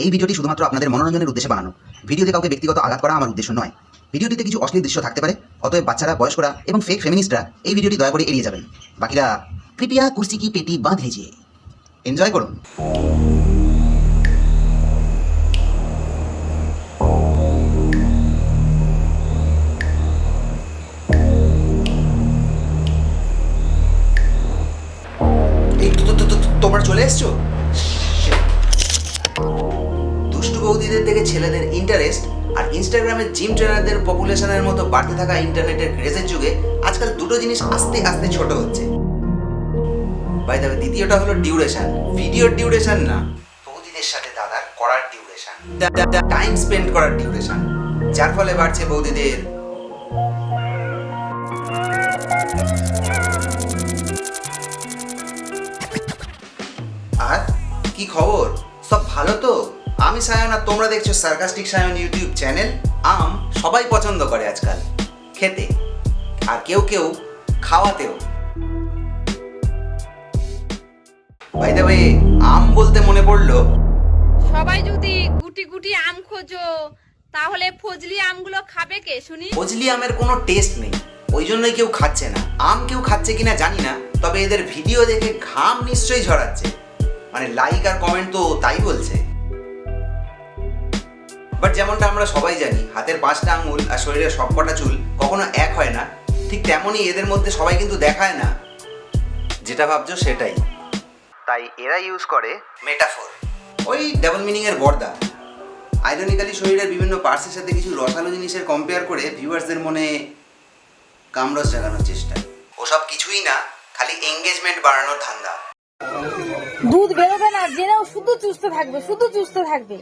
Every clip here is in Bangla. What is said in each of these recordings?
এই ভিডিওটি শুধুমাত্র আপনাদের মনোরঞ্জনের উদ্দেশ্যে বানানো। ভিডিওতে কাউকে ব্যক্তিগত আঘাত করা আমার উদ্দেশ্য নয়। ভিডিওটিতে কিছু অশ্লীল দৃশ্য থাকতে পারে, অতএব বাচ্চারা, বয়স্করা এবং ফেক ফেমিনিস্টরা এই ভিডিওটি দয়া করে এড়িয়ে যাবেন। বাকিরা কৃপয়া কুর্সি কি পেটি বাঁধ লিজিয়ে এনজয় করুন। তোমরা চলে এসছো? দুষ্টু বৌদিদের থেকে ছেলেদের ইন্টারেস্ট আর ইনস্টাগ্রামের জিম ট্রেনারদের পপুলেশনের মতো বাড়তে থাকা ইন্টারনেটের ক্রেজের যুগে আজকাল দুটো জিনিস আস্তে আস্তে ছোট হচ্ছে। বাই দ্য ওয়ে, দ্বিতীয়টা হলো ডিউরেশন। ভিডিওর ডিউরেশন না, বৌদিদের সাথে দাদার করার ডিউরেশন, টাইম স্পেন্ড করার ডিউরেশন, যার ফলে বাড়ছে বৌদিদের আর কি খবর, সব ভালো তো? আমি সায়ন আর তোমরা দেখছো সার্কাস্টিক সায়ন ইউটিউব চ্যানেল। আম সবাই পছন্দ করে আজকাল খেতে, আর কেউ কেউ খাওয়াতেও। বাই দ্য ওয়ে, আম বলতে মনে পড়লো, সবাই যদি গুটি গুটি আম খোঁজো তাহলে ফজলি আমগুলো খাবে কে শুনি? ফজলি আমের কোনো টেস্ট নেই, ওই জন্যই কেউ খাচ্ছে না। আম কেউ খাচ্ছে কিনা জানি না, তবে এদের ভিডিও দেখে ঘাম নিশ্চয়ই ঝরাচ্ছে। মানে লাইক আর কমেন্ট তো তাই বলছে। বাট যেমনটা আমরা সবাই জানি, হাতের 5টা আঙুল আর শরীরের সবকটা চুল কখনো এক হয় না। ঠিক তেমনই এদের মধ্যে সবাই কিন্তু দেখায় না যেটা ভাবছো সেটাই। তাই এরা ইউজ করে মেটাফোর, ওই ডাবল মিনিং এর বর্দা। আইরনিক্যালি শরীরের বিভিন্ন পার্টসের সাথে কিছু রসালো জিনিসের কম্পেয়ার করে ভিউয়ার্সদের মনে কামরস জাগানোর চেষ্টা। ওসব কিছুই না, খালি এঙ্গেজমেন্ট বাড়ানোর ধান্দা। দুধ বেরোবে না জেনেও শুধু চুষতে থাকবে, শুধু চুষতে থাকবে।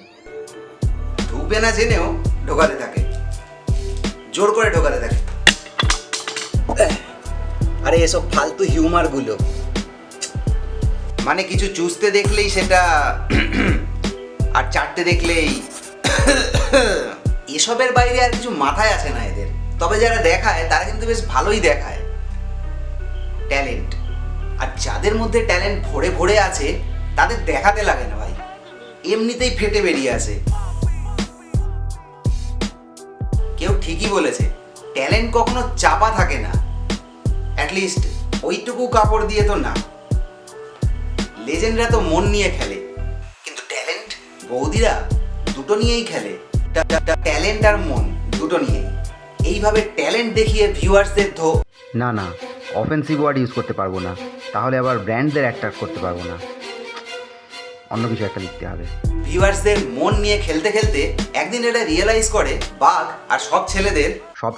ঢুকবে না জেনেও ঢোকাতে থাকে, জোর করে ঢোকাতে থাকে। আরে এসব ফালতু হিউমার গুলো, মানে কিছু চুষতে দেখলেই সেটা আর চাটতে দেখলেই এসবের বাইরে আর কিছু মাথায় আসে না এদের। তবে যারা দেখায় তারা কিন্তু বেশ ভালোই দেখায় ট্যালেন্ট। আর যাদের মধ্যে ট্যালেন্ট ভরে ভরে আছে তাদের দেখাতে লাগে না ভাই, এমনিতেই ফেটে বেরিয়ে আসে। কেউ ঠিকই বলেছে, ট্যালেন্ট কখনো চাপা থাকে না, অ্যাটলিস্ট ওইটুকু কাপড় দিয়ে তো না। লেজেন্ডরা তো মন নিয়ে খেলে, কিন্তু ট্যালেন্ট বৌদিরা দুটো নিয়েই খেলে। ট্যালেন্ট আর মন দুটো নিয়েই। এইভাবে ট্যালেন্ট দেখিয়ে ভিউয়ার্সদের না না, অফেন্সিভ ওয়ার্ড ইউজ করতে পারবো না, তাহলে আবার ব্র্যান্ডদের অ্যাট্রাক্ট করতে পারবো না। অন্য কিছু একটা লিখতে হবে। ভিউয়ার্সদের মন নিয়ে খেলতে খেলতে একদিন এটা রিয়েলাইজ করে বাঘ আর সব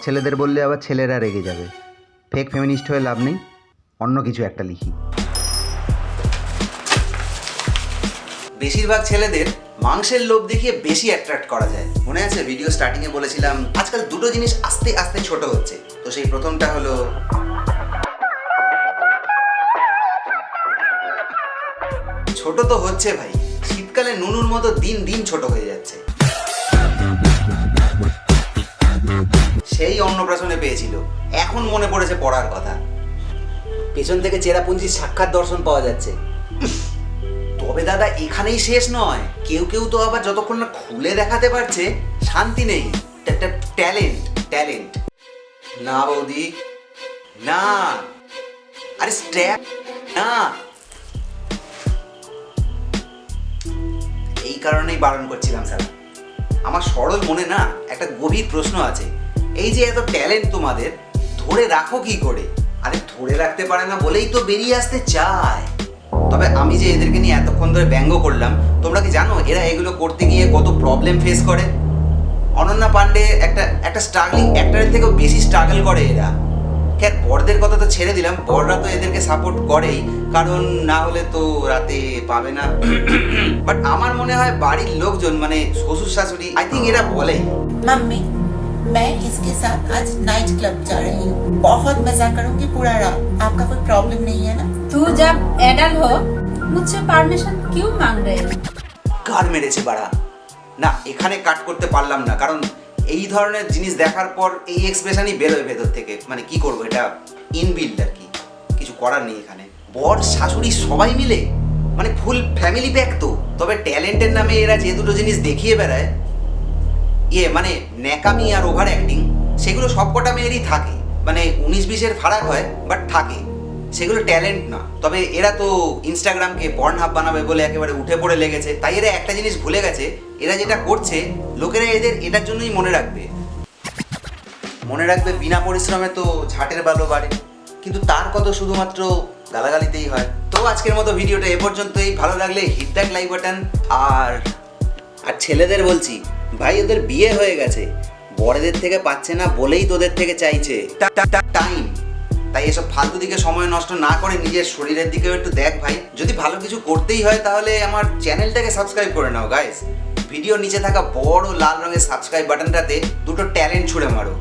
ছেলেদের বললে আবার ছেলেরা রেগে যাবে। ফেক ফেমিনিস্ট হয়ে লাভ নেই, অন্য কিছু একটা লিখি। বেশিরভাগ ছেলেদের মাংসের লোভ দেখিয়ে বেশি অ্যাট্রাক্ট করা যায়। মনে আছে ভিডিও স্টার্টিং এ বলেছিলাম আজকাল দুটো জিনিস আস্তে আস্তে ছোট হচ্ছে। তো সেই প্রথমটা হলো ছোট তো হচ্ছে ভাই, শীতকালে নুনুর মতো দিন দিন ছোট হয়ে যাচ্ছে। সেই অন্নপ্রাশনে পেয়েছিল, এখন মনে পড়েছে পড়ার কথা। পেছন থেকে চেরাপুঞ্জির সাক্ষাৎ দর্শন পাওয়া যাচ্ছে। তবে দাদা এখানেই শেষ নয়, কেউ কেউ তো আবার যতক্ষণ না খুলে দেখাতে পারছে শান্তি নেই। ট্যালেন্ট না বৌদি না, আরে স্ট্র্যাপ না। এই কারণেই বারণ করছিলাম স্যার। আমার সরল মনে না একটা গভীর প্রশ্ন আছে, এই যে এত ট্যালেন্ট তোমাদের, ধরে রাখো কি করে? আরে ধরে রাখতে পারে না বলেই তো বেরিয়ে আসতে চায়। তবে আমি যে এদেরকে নিয়ে এতক্ষণ ধরে ব্যঙ্গ করলাম, তোমরা কি জানো এরা এগুলো করতে গিয়ে কত প্রবলেম ফেস করে? অনন্যা পান্ডে একটা স্ট্রাগলিং অ্যাক্টরের থেকেও বেশি স্ট্রাগল করে এরা। খ্যার বড়দের কথা তো ছেড়ে দিলাম, বড়রা তো এদেরকে সাপোর্ট করেই, কারণ না হলে তো রাতে পাবে না। বাট আমার মনে হয় বাড়ির লোকজন মানে শ্বশুর শাশুড়ি, আই থিঙ্ক এরা বলে मम्मी मैं इसके साथ आज नाइट क्लब जा रही हूँ, बहुत मजा करूंगी पूरा रात, आपका कोई प्रॉब्लम नहीं है ना? तू जब एडल्ट हो मुझसे परमिशन क्यों मांग रहे हो? কার মেরেছে বাড়া। না এখানে কাট করতে পারলাম না, কারণ এই ধরনের জিনিস দেখার পর এই এক্সপ্রেশনই বেরোয় ভেতর থেকে। মানে কি করবো, এটা ইনবিল্ড আর কি, কিছু করার নেই এখানে। বর শাশুড়ি সবাই মিলে মানে ফুল ফ্যামিলি প্যাক তো। তবে ট্যালেন্টের নামে এরা যে দুটো জিনিস দেখিয়ে বেড়ায়, মানে ন্যাকামি আর ওভার অ্যাক্টিং, সেগুলো সবকটা মেয়েরই থাকে। মানে 19-20-এর ফারাক হয়, বাট থাকে। সেগুলো ট্যালেন্ট না। তবে এরা তো ইনস্টাগ্রামকে পর্ন হাব বানাবে বলে একেবারে উঠে পড়ে লেগেছে। তাই এরা একটা জিনিস ভুলে গেছে, এরা যেটা করছে লোকেরা এদের এটার জন্যই মনে রাখবে। বিনা পরিশ্রমে তো ঝাটের বালো বাড়ে, কিন্তু তার কত শুধুমাত্র গালাগালিতেই হয়। তো আজকের মতো ভিডিওটা এ পর্যন্তই। ভালো লাগলে হিট দ্যাট লাইক বাটন। আর ছেলেদের বলছি, ভাই ওদের বিয়ে হয়ে গেছে, বড়দের থেকে পাচ্ছে না বলেই তোদের থেকে চাইছে টাইম। তাই এসব ফালতু দিকে সময় নষ্ট না করে নিজের শরীরের দিকেও একটু দেখ ভাই। যদি ভালো কিছু করতেই হয় তাহলে আমার চ্যানেলটাকে সাবস্ক্রাইব করে নাও গাইস। ভিডিও নিচে থাকা বড় লাল রঙের সাবস্ক্রাইব বাটনটাতে দুটো ট্যালেন্ট ছুঁড়ে মারো,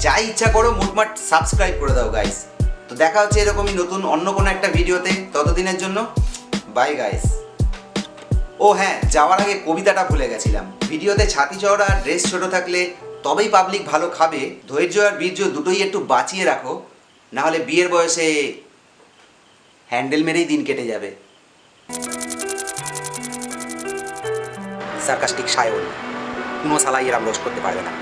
যা ইচ্ছা করো, মোটমাট সাবস্ক্রাইব করে দাও গাইস। তো দেখা হচ্ছে এরকমই নতুন অন্য কোনো একটা ভিডিওতে। ততদিনের জন্য বাই গাইস। ও হ্যাঁ, যাওয়ার আগে কবিতাটা ভুলে গেছিলাম। ভিডিওতে ছাতি চওড়া আর ড্রেস ছোট থাকলে তবেই পাবলিক ভালো খাবে। ধৈর্য আর বীর্য দুটোই একটু বাঁচিয়ে রাখো, না হলে বিয়ের বয়সে হ্যান্ডেল মেরেই দিন কেটে যাবে। সার্কাস্টিক সায়ন কোনো সালাই এরাম রোজ করতে পারবে না।